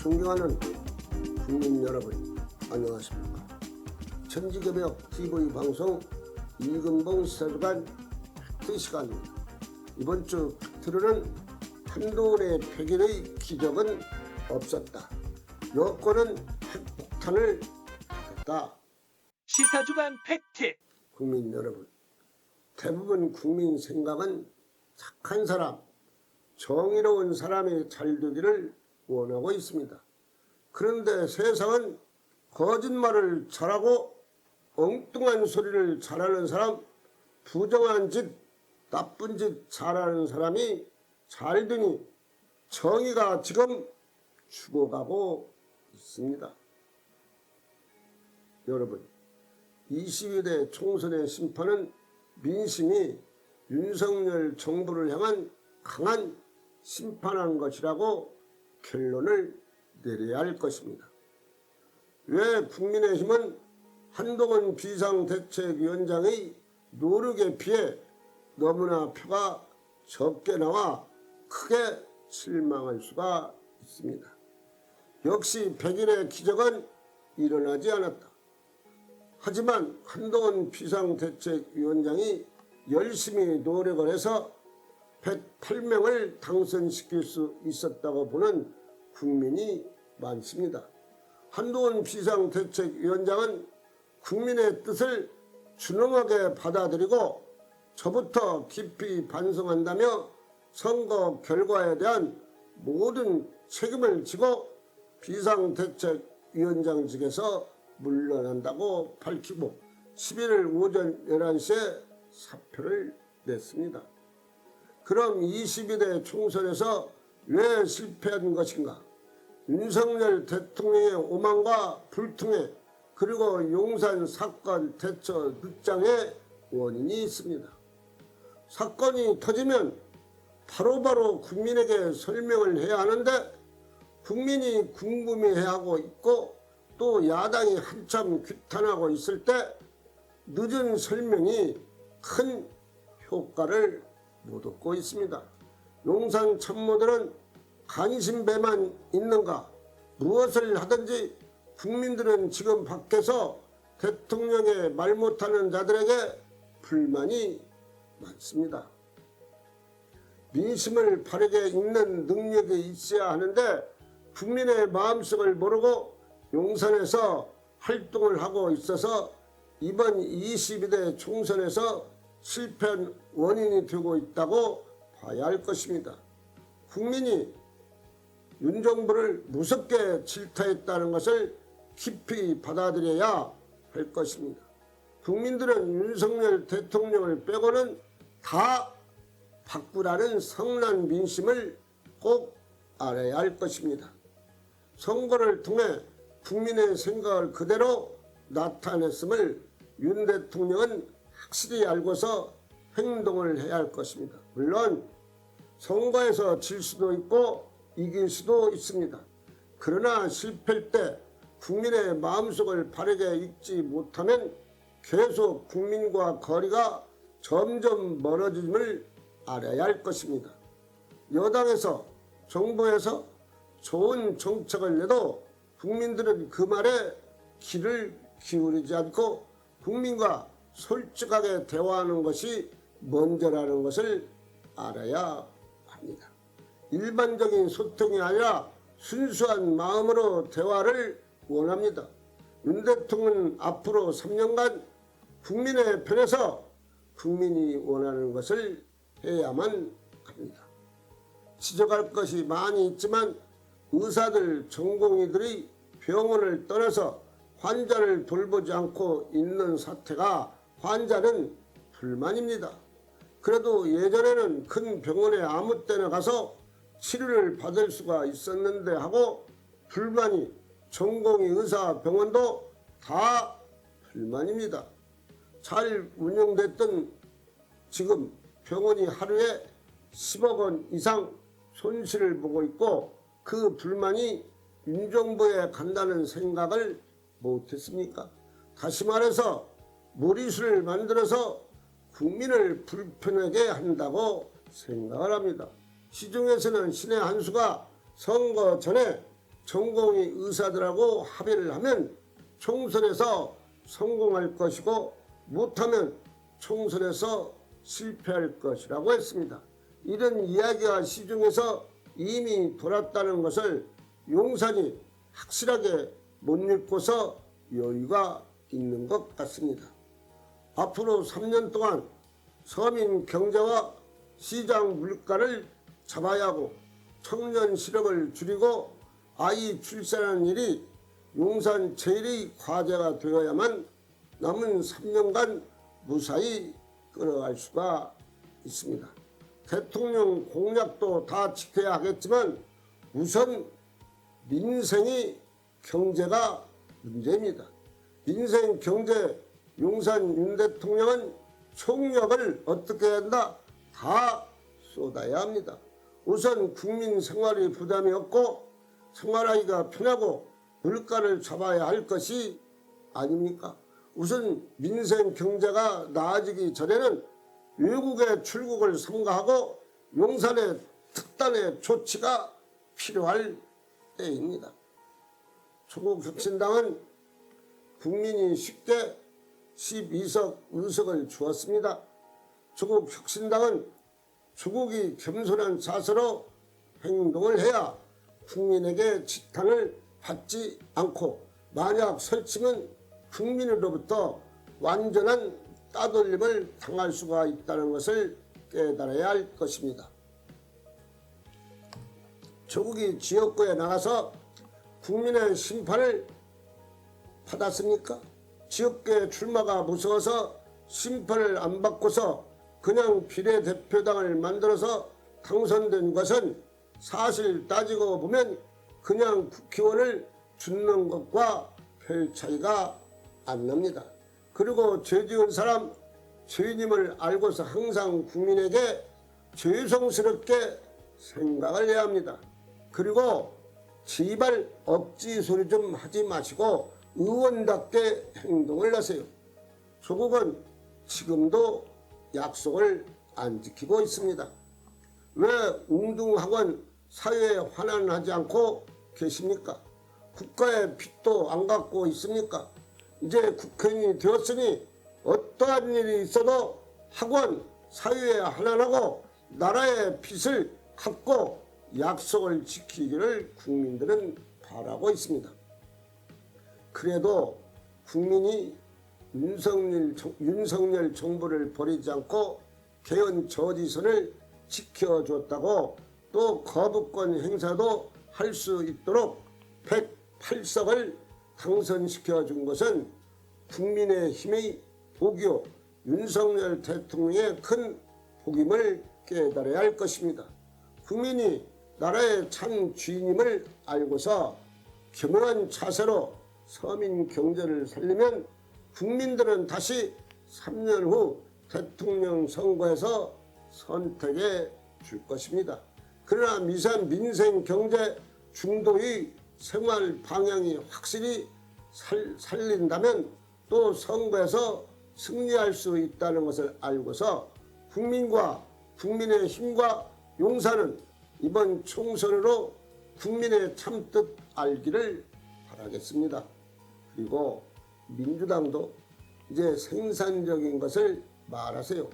존경하는 국민 여러분, 안녕하십니까. 천지개벽 TV 방송 이근봉 시사주간 팩트 시간입니다. 이번 주 팩트로는 한동훈의 폐길의 기적은 없었다. 여권은 핵폭탄을 했다. 시사주간 팩트. 국민 여러분, 대부분 국민 생각은 착한 사람, 정의로운 사람이 잘 되기를 원하고 있습니다. 그런데 세상은 거짓말을 잘하고 엉뚱한 소리를 잘하는 사람, 부정한 짓, 나쁜 짓 잘하는 사람이 잘 되니 정의가 지금 죽어가고 있습니다. 여러분, 22대 총선의 심판은 민심이 윤석열 정부를 향한 강한 심판한 것이라고 결론을 내려야 할 것입니다. 왜 국민의힘은 한동훈 비상대책위원장의 노력에 비해 너무나 표가 적게 나와 크게 실망할 수가 있습니다. 역시 백일의 기적은 일어나지 않았다. 하지만 한동훈 비상대책위원장이 열심히 노력을 해서 108명을 당선시킬 수 있었다고 보는 국민이 많습니다. 한동훈 비상대책위원장은 국민의 뜻을 준엄하게 받아들이고 저부터 깊이 반성한다며 선거 결과에 대한 모든 책임을 지고 비상대책위원장직에서 물러난다고 밝히고 11일 오전 11시에 사표를 냈습니다. 그럼 22대 총선에서 왜 실패한 것인가? 윤석열 대통령의 오만과 불통에 그리고 용산 사건 대처 늦장에 원인이 있습니다. 사건이 터지면 바로바로 국민에게 설명을 해야 하는데 국민이 궁금해하고 있고 또 야당이 한참 규탄하고 있을 때 늦은 설명이 큰 효과를 못 얻고 있습니다. 용산 참모들은 간신배만 있는가? 무엇을 하든지 국민들은 지금 밖에서 대통령의 말 못하는 자들에게 불만이 많습니다. 민심을 바르게 읽는 능력이 있어야 하는데 국민의 마음속을 모르고 용산에서 활동을 하고 있어서 이번 22대 총선에서 실패한 원인이 되고 있다고 봐야 할 것입니다. 국민이 윤 정부를 무섭게 질타했다는 것을 깊이 받아들여야 할 것입니다. 국민들은 윤석열 대통령을 빼고는 다 바꾸라는 성난 민심을 꼭 알아야 할 것입니다. 선거를 통해 국민의 생각을 그대로 나타냈음을 윤 대통령은 확실히 알고서 행동을 해야 할 것입니다. 물론 선거에서 질 수도 있고 이길 수도 있습니다. 그러나 실패할 때 국민의 마음속을 바르게 읽지 못하면 계속 국민과 거리가 점점 멀어짐을 알아야 할 것입니다. 여당에서 정부에서 좋은 정책을 내도 국민들은 그 말에 귀를 기울이지 않고 국민과 솔직하게 대화하는 것이 먼저라는 것을 알아야 합니다. 일반적인 소통이 아니라 순수한 마음으로 대화를 원합니다. 윤 대통령은 앞으로 3년간 국민의 편에서 국민이 원하는 것을 해야만 합니다. 지적할 것이 많이 있지만 의사들, 전공의들이 병원을 떠나서 환자를 돌보지 않고 있는 사태가 환자는 불만입니다. 그래도 예전에는 큰 병원에 아무 때나 가서 치료를 받을 수가 있었는데 하고 불만이 전공의 의사 병원도 다 불만입니다. 잘 운영됐던 지금 병원이 하루에 10억 원 이상 손실을 보고 있고 그 불만이 윤정부에 간다는 생각을 못했습니까? 다시 말해서 무리수를 만들어서 국민을 불편하게 한다고 생각을 합니다. 시중에서는 신의 한 수가 선거 전에 전공의 의사들하고 합의를 하면 총선에서 성공할 것이고 못하면 총선에서 실패할 것이라고 했습니다. 이런 이야기가 시중에서 이미 돌았다는 것을 용산이 확실하게 못 읽고서 여유가 있는 것 같습니다. 앞으로 3년 동안 서민 경제와 시장 물가를 잡아야 하고 청년 실업을 줄이고 아이 출산하는 일이 용산 제일의 과제가 되어야만 남은 3년간 무사히 끌어갈 수가 있습니다. 대통령 공약도 다 지켜야 하겠지만 우선 민생이 경제가 문제입니다. 민생 경제 용산 윤 대통령은 총력을 어떻게 한다? 다 쏟아야 합니다. 우선 국민 생활의 부담이 없고 생활하기가 편하고 물가를 잡아야 할 것이 아닙니까? 우선 민생 경제가 나아지기 전에는 외국의 출국을 삼가하고 용산의 특단의 조치가 필요할 때입니다. 조국혁신당은 국민이 쉽게 12석 의석을 주었습니다. 조국혁신당은 조국이 겸손한 자세로 행동을 해야 국민에게 지탄을 받지 않고 만약 설치면 국민으로부터 완전한 따돌림을 당할 수가 있다는 것을 깨달아야 할 것입니다. 조국이 지역구에 나가서 국민의 심판을 받았습니까? 지역구에 출마가 무서워서 심판을 안 받고서 그냥 비례대표당을 만들어서 당선된 것은 사실 따지고 보면 그냥 국회의원을 죽는 것과 별 차이가 안 납니다. 그리고 죄 지은 사람 죄인임을 알고서 항상 국민에게 죄송스럽게 생각을 해야 합니다. 그리고 제발 억지 소리 좀 하지 마시고 의원답게 행동을 하세요. 조국은 지금도 약속을 안 지키고 있습니다. 왜 웅둥학원 사회에 환원하지 않고 계십니까? 국가의 빚도 안 갚고 있습니까? 이제 국회의원이 되었으니 어떠한 일이 있어도 학원 사회에 환원하고 나라의 빚을 갚고 약속을 지키기를 국민들은 바라고 있습니다. 그래도 국민이 윤석열 정부를 버리지 않고 개헌 저지선을 지켜줬다고 또 거부권 행사도 할 수 있도록 108석을 당선시켜 준 것은 국민의힘의 복이요 윤석열 대통령의 큰 복임을 깨달아야 할 것입니다. 국민이 나라의 참 주인임을 알고서 겸허한 자세로 서민 경제를 살리면 국민들은 다시 3년 후 대통령 선거에서 선택해 줄 것입니다. 그러나 민생 경제 중도의 생활 방향이 확실히 살린다면 또 선거에서 승리할 수 있다는 것을 알고서 국민과 국민의 힘과 용산은 이번 총선으로 국민의 참뜻 알기를 바라겠습니다. 그리고 민주당도 이제 생산적인 것을 말하세요.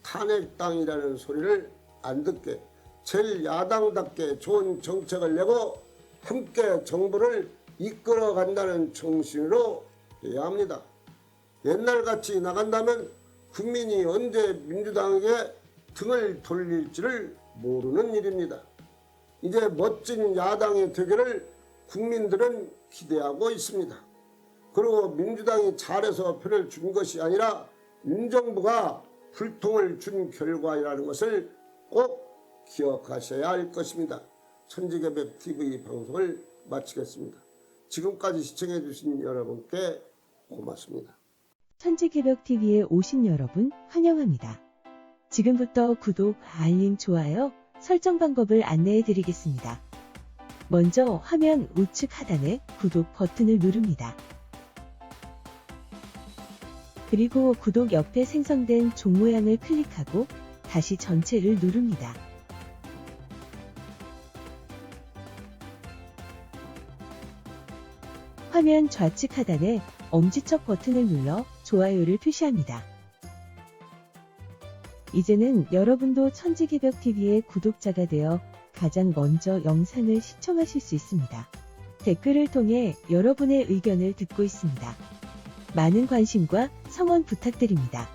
탄핵당이라는 소리를 안 듣게 제일 야당답게 좋은 정책을 내고 함께 정부를 이끌어 간다는 정신으로 해야 합니다. 옛날같이 나간다면 국민이 언제 민주당에게 등을 돌릴지를 모르는 일입니다. 이제 멋진 야당이 되기를 국민들은 기대하고 있습니다. 그리고 민주당이 잘해서 표를 준 것이 아니라 윤 정부가 불통을 준 결과라는 것을 꼭 기억하셔야 할 것입니다. 천지개벽 TV 방송을 마치겠습니다. 지금까지 시청해 주신 여러분께 고맙습니다. 천지개벽TV에 오신 여러분 환영합니다. 지금부터 구독, 알림, 좋아요, 설정 방법을 안내해 드리겠습니다. 먼저 화면 우측 하단에 구독 버튼을 누릅니다. 그리고 구독 옆에 생성된 종 모양을 클릭하고 다시 전체를 누릅니다. 화면 좌측 하단에 엄지척 버튼을 눌러 좋아요를 표시합니다. 이제는 여러분도 천지개벽TV의 구독자가 되어 가장 먼저 영상을 시청하실 수 있습니다. 댓글을 통해 여러분의 의견을 듣고 있습니다. 많은 관심과 성원 부탁드립니다.